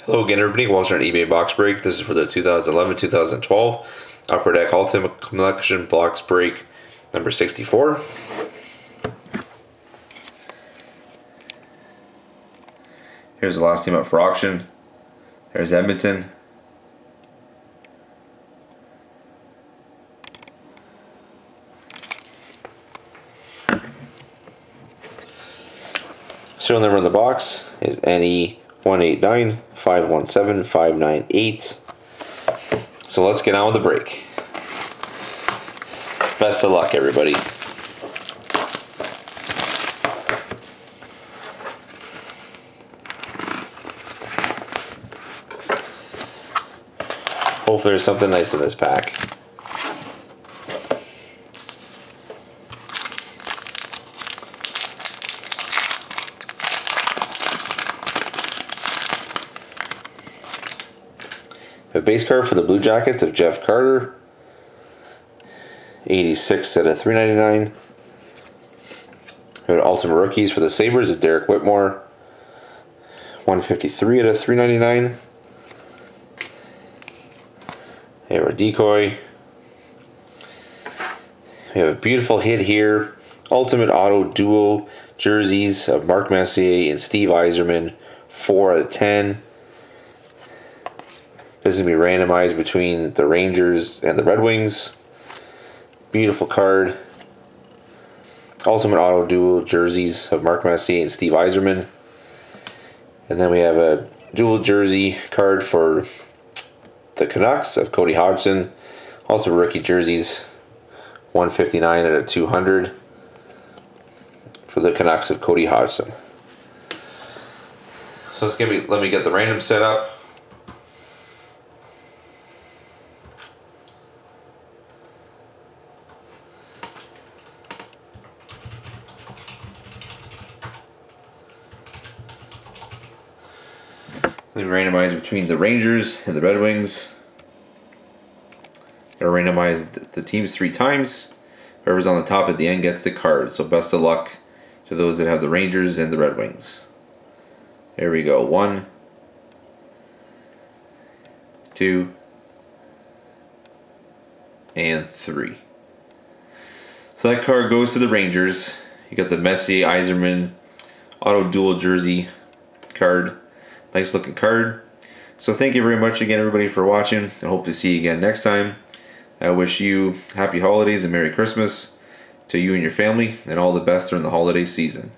Hello again, everybody. Welcome to eBay box break. This is for the 2011-2012 Upper Deck Ultimate Collection box break number 64. Here's the last team up for auction. There's Edmonton. Serial number in the box is NE189517598. So let's get on with the break. Best of luck, everybody. Hopefully there's something nice in this pack. A base card for the Blue Jackets of Jeff Carter. 86 out of 399. We have Ultimate Rookies for the Sabres of Derek Whitmore. 153 out of 399. We have our decoy. We have a beautiful hit here. Ultimate Auto Duo jerseys of Mark Messier and Steve Yzerman. 4 out of 10. This is going to be randomized between the Rangers and the Red Wings. Beautiful card. Ultimate Auto Dual jerseys of Mark Messier and Steve Yzerman. And then we have a dual jersey card for the Canucks of Cody Hodgson. Ultimate Rookie jerseys 159 out of 200 for the Canucks of Cody Hodgson. So it's gonna be, let me get the random set up. We randomize between the Rangers and the Red Wings. Gotta randomize the teams 3 times. Whoever's on the top at the end gets the card. So best of luck to those that have the Rangers and the Red Wings. There we go. 1, 2, and 3. So that card goes to the Rangers. You got the Messier Yzerman Auto Dual Jersey card. Nice looking card. So thank you very much again, everybody, for watching. I hope to see you again next time. I wish you happy holidays and Merry Christmas to you and your family, and all the best during the holiday season.